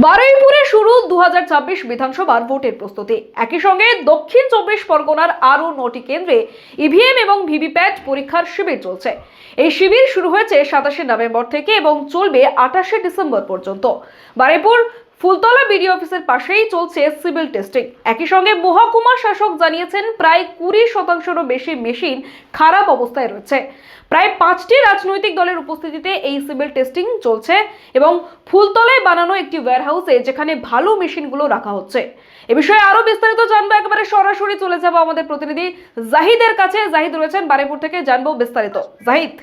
বারুইপুরে শুরু 2026 বিধানসভার ভোটের প্রস্তুতি। একই সঙ্গে দক্ষিণ 24 পরগনার আরও 9টি কেন্দ্রে ইভিএম এবং ভিভিপ্যাট পরীক্ষার শিবির চলছে। এই শিবির শুরু হয়েছে 27 নভেম্বর থেকে এবং চলবে 28 ডিসেম্বর পর্যন্ত। বারুইপুর ফুলতলা বিডিও অফিসের পাশেই চলছে সিভিল টেস্টিং। একই সঙ্গে মহকুমা শাসক জানিয়েছেন প্রায় 20%-রও বেশি মেশিন খারাপ অবস্থায় রয়েছে। প্রায় 5টি রাজনৈতিক দলের উপস্থিতিতে এই সিভিল টেস্টিং চলছে এবং ফুলতলায় বানানো একটি ওয়্যারহাউসে যেখানে ভালো মেশিনগুলো রাখা হচ্ছে। এ বিষয়ে আরো বিস্তারিত জানবো, একেবারে সরাসরি চলে যাব আমাদের প্রতিনিধি জাহিদের কাছে। জাহিদ রয়েছেন বারুইপুর থেকে, জানবো বিস্তারিত। জাহিদ,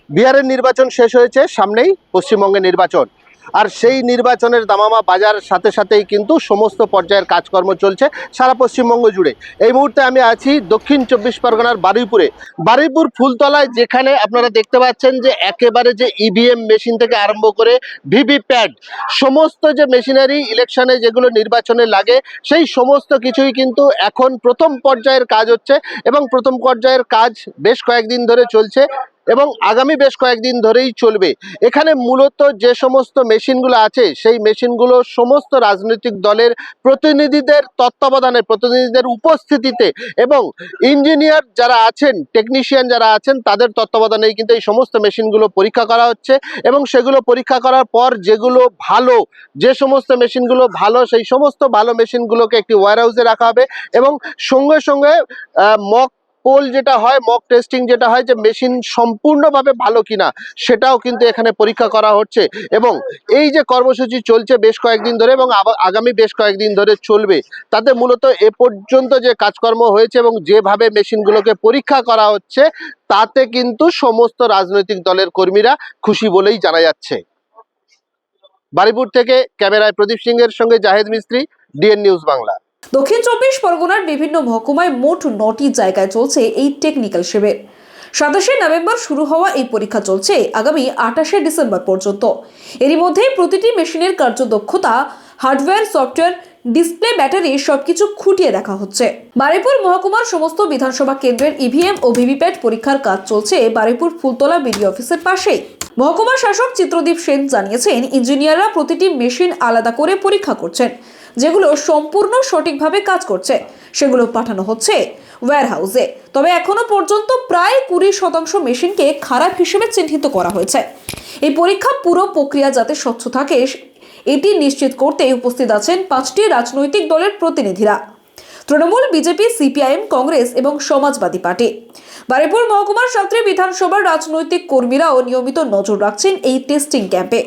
বিহারের নির্বাচন শেষ হয়েছে, সামনেই পশ্চিমবঙ্গের নির্বাচন, আর সেই নির্বাচনের দামামা বাজার সাথে সাথেই কিন্তু সমস্ত পর্যায়ের কাজকর্ম চলছে সারা পশ্চিমবঙ্গ জুড়ে। এই মুহূর্তে আমি আছি দক্ষিণ 24 পরগনার বারুইপুরে, বারুইপুর ফুলতলায়, যেখানে আপনারা দেখতে পাচ্ছেন যে একেবারে যে ইভিএম মেশিন থেকে আরম্ভ করে ভিভিপ্যাট, সমস্ত যে মেশিনারি ইলেকশনে যেগুলো নির্বাচনে লাগে, সেই সমস্ত কিছুই কিন্তু এখন প্রথম পর্যায়ের কাজ হচ্ছে এবং প্রথম পর্যায়ের কাজ বেশ কয়েকদিন ধরে চলছে এবং আগামী বেশ কয়েকদিন ধরেই চলবে। এখানে মূলত যে সমস্ত মেশিনগুলো আছে, সেই মেশিনগুলো সমস্ত রাজনৈতিক দলের প্রতিনিধিদের তত্ত্বাবধানে, প্রতিনিধিদের উপস্থিতিতে এবং ইঞ্জিনিয়ার যারা আছেন, টেকনিশিয়ান যারা আছেন, তাদের তত্ত্বাবধানেই কিন্তু এই সমস্ত মেশিনগুলো পরীক্ষা করা হচ্ছে এবং সেগুলো পরীক্ষা করার পর যেগুলো ভালো, যে সমস্ত মেশিনগুলো ভালো, সেই সমস্ত ভালো মেশিনগুলোকে একটি ওয়্যারহাউসে রাখা হবে এবং সঙ্গে সঙ্গে মক পোল যেটা হয়, মক টেস্টিং যেটা হয়, যে মেশিন সম্পূর্ণভাবে ভালো কিনা সেটাও কিন্তু এখানে পরীক্ষা করা হচ্ছে। এবং এই যে কর্মসূচি চলছে বেশ কয়েকদিন ধরে এবং আগামী বেশ কয়েকদিন ধরে চলবে, তাতে মূলত এ পর্যন্ত যে কাজকর্ম হয়েছে এবং যেভাবে মেশিনগুলোকে পরীক্ষা করা হচ্ছে, তাতে কিন্তু সমস্ত রাজনৈতিক দলের কর্মীরা খুশি বলেই জানা যাচ্ছে। বারুইপুর থেকে ক্যামেরায় প্রদীপ সিং এর সঙ্গে জাহেদ মিস্ত্রি, ডিএন নিউজ বাংলা। দক্ষিণ 24 পরগনার বিভিন্ন মহকুমায় মোট 9টি জায়গায় চলছে এই টেকনিক্যাল শিবির। 27 নভেম্বর শুরু হওয়া এই পরীক্ষা চলছে আগামী 28 ডিসেম্বর পর্যন্ত। এরই মধ্যে প্রতিটি মেশিনের কার্যদক্ষতা, হার্ডওয়্যার, সফটওয়্যার, ডিসপ্লে, ব্যাটারি সবকিছু খুঁটিয়ে দেখা হচ্ছে। বারুইপুর মহকুমার সমস্ত বিধানসভা কেন্দ্রের ইভিএম ও ভিভিপ্যাট পরীক্ষার কাজ চলছে বারুইপুর ফুলতলা বিডিও অফিসের পাশেই। মহকুমা শাসক চিত্রদীপ সেন জানিয়েছেন, ইঞ্জিনিয়াররা প্রতিটি মেশিন আলাদা করে পরীক্ষা করছেন। যেগুলো সম্পূর্ণ সঠিকভাবে কাজ করছে সেগুলো পাঠানো হচ্ছে ওয়্যারহাউসে। তবে এখনো পর্যন্ত প্রায় 20% মেশিনকে খারাপ হিসেবে চিহ্নিত করা হয়েছে। এই পরীক্ষা পুরো প্রক্রিয়া যাতে স্বচ্ছ থাকে এটি নিশ্চিত করতে উপস্থিত আছেন 5টি রাজনৈতিক দলের প্রতিনিধিরা: তৃণমূল, বিজেপি, সিপিআইএম, কংগ্রেস এবং সমাজবাদী পার্টি। বারুইপুর মহকুমার 7টি বিধানসভার রাজনৈতিক কর্মীরাও নিয়মিত নজর রাখছেন এই টেস্টিং ক্যাম্পে।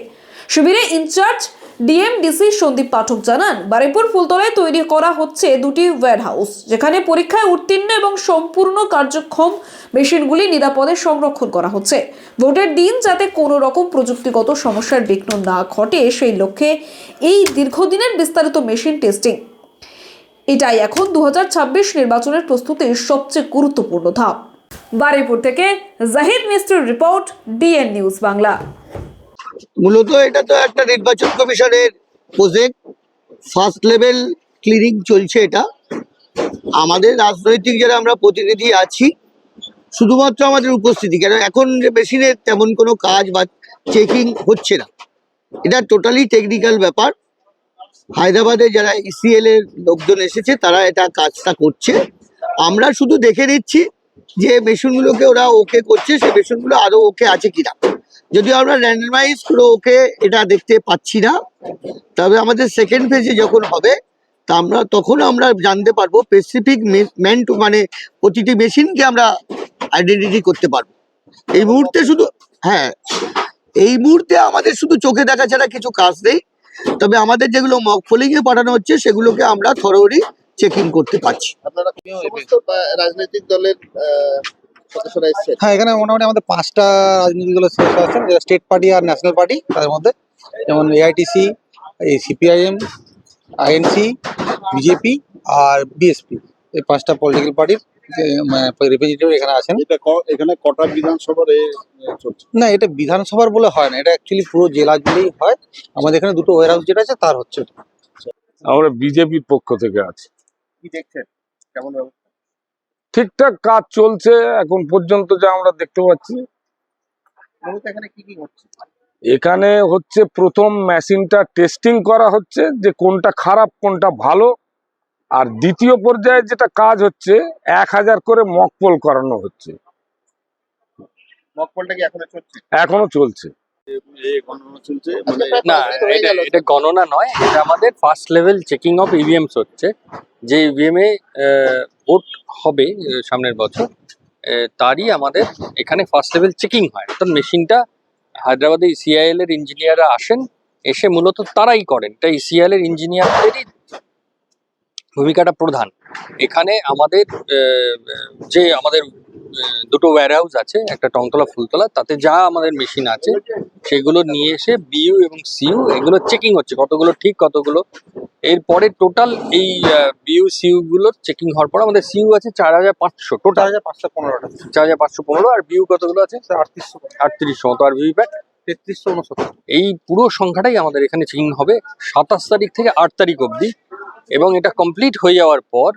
শিবিরে ইনচার্জ ডিএমডিসি সন্দীপ পাঠক জানান, বারুইপুর ফুলতলায় তৈরি করা হচ্ছে 2টি ওয়্যারহাউস, যেখানে পরীক্ষায় উত্তীর্ণ এবং সম্পূর্ণ কার্যক্ষম মেশিনগুলি নিরাপদে সংরক্ষণ করা হচ্ছে। ভোটের দিন যাতে কোনো রকম প্রযুক্তিগত সমস্যার বিঘ্ন না ঘটে, সেই লক্ষ্যে এই দীর্ঘদিনের বিস্তারিত মেশিন টেস্টিং। এটাই এখন 2026 নির্বাচনের প্রস্তুতির সবচেয়ে গুরুত্বপূর্ণ ধাপ। বারুইপুর থেকে জাহিদ মিস্ত্রির রিপোর্ট, ডিএন নিউজ বাংলা। মূলত এটা তো একটা নির্বাচন কমিশনের প্রজেক্ট, ফার্স্ট লেভেল ক্লিনিং চলছে। এটা আমাদের রাজনৈতিক যারা আমরা প্রতিনিধি আছি, শুধুমাত্র আমাদের উপস্থিতি, কেন এখন যে মেশিনের তেমন কোনো কাজ বা চেকিং হচ্ছে না, এটা টোটালি টেকনিক্যাল ব্যাপার। হায়দ্রাবাদে যারা ইসিএল এর লোকজন এসেছে, তারা এটা কাজটা করছে। আমরা শুধু দেখে নিচ্ছি যে মেশিনগুলোকে ওরা ওকে করছে, সেই মেশিনগুলো আরো ওকে আছে কিনা। যদিও আমরা র্যান্ডমাইজ করে ওকে এটা দেখতে পাচ্ছি না, তবে আমাদের সেকেন্ড ফেজে যখন হবে তা তখন আমরা জানতে পারবো স্পেসিফিক মানে প্রতিটি মেশিনকে আমরা আইডেন্টিটি করতে পারবো। এই মুহূর্তে শুধু এই মুহূর্তে আমাদের শুধু চোখে দেখা ছাড়া কিছু কাজ নেই। তবে আমাদের যেগুলো মক পোলিং এ পাঠানো হচ্ছে, সেগুলোকে আমরা থরোলি চেকিং করতে পারছি। আপনারা সমস্ত রাজনৈতিক দলের সদস্যরা এসেছেন? হ্যাঁ, এখানে মোটামুটি আমাদের 5টা রাজনৈতিক দলের সদস্য আছেন, যেটা স্টেট পার্টি আর ন্যাশনাল পার্টি। তাদের মধ্যে যেমন এআইটিসি, এই সিপিআইএম, আইএনসি, বিজেপি আর বিএসপি, এই 5টা পলিটিক্যাল পার্টির রিপ্রেজেন্টেটিভ এখানে আছেন। এখানে কটা বিধানসভার চলছে? না, এটা বিধানসভার বলে হয় না, এটা অ্যাকচুয়ালি পুরো জেলা জুড়েই হয়। আমাদের এখানে 2টো ওয়্যারহাউস যেটা আছে তার হচ্ছে। আমরা বিজেপির পক্ষ থেকে আছি। কি দেখছেন, কেমন ব্যবস্থা? ঠিকঠাক কাজ চলছে এখন পর্যন্ত যা আমরা দেখতে পাচ্ছি। মূলত এখানে কি কি হচ্ছে? এখানে হচ্ছে প্রথম মেশিনটা টেস্টিং করা হচ্ছে যে কোনটা খারাপ কোনটা ভালো, আর দ্বিতীয় পর্যায়ে যেটা কাজ হচ্ছে 1000 করে মকপল করানো হচ্ছে, মকপলটা কি এখনো চলছে? এখনো চলছে। না, এটা গণনা নয়, এটা আমাদের first level checking of EVMs হচ্ছে। যে ইভিএম এ ভোট হবে সামনের বছর, তারই আমাদের এখানে ফার্স্ট লেভেল চেকিং হয়। অর্থাৎ মেশিনটা হায়দ্রাবাদে ইসিআইএল এর ইঞ্জিনিয়াররা আসেন, এসে মূলত তারাই করেন। এটা ইসিআইএল এর ইঞ্জিনিয়ারদেরই ভূমিকাটা প্রধান। এখানে আমাদের যে আমাদের দুটো ওয়্যার হাউস আছে, একটা টংতলা ফুলতলা, তাতে যা আমাদের মেশিন আছে সেগুলো নিয়ে এসে বিইউ এবং সিইউ এগুলো চেকিং হচ্ছে কতগুলো ঠিক কতগুলো। এরপরে টোটাল এই বিইউ সিইউ গুলো চেকিং হওয়ার পর আমাদের সিইউ আছে 4500 টোটাল, 4515টা 4515, আর বিইউ কতগুলো আছে 3800 3800 মতো, আর ভিভিপ্যাট 3369। এই পুরো সংখ্যাটাই আমাদের এখানে চেকিং হবে 27 তারিখ থেকে 8 তারিখ অবধি। এবং এটা কমপ্লিট হয়ে যাওয়ার পর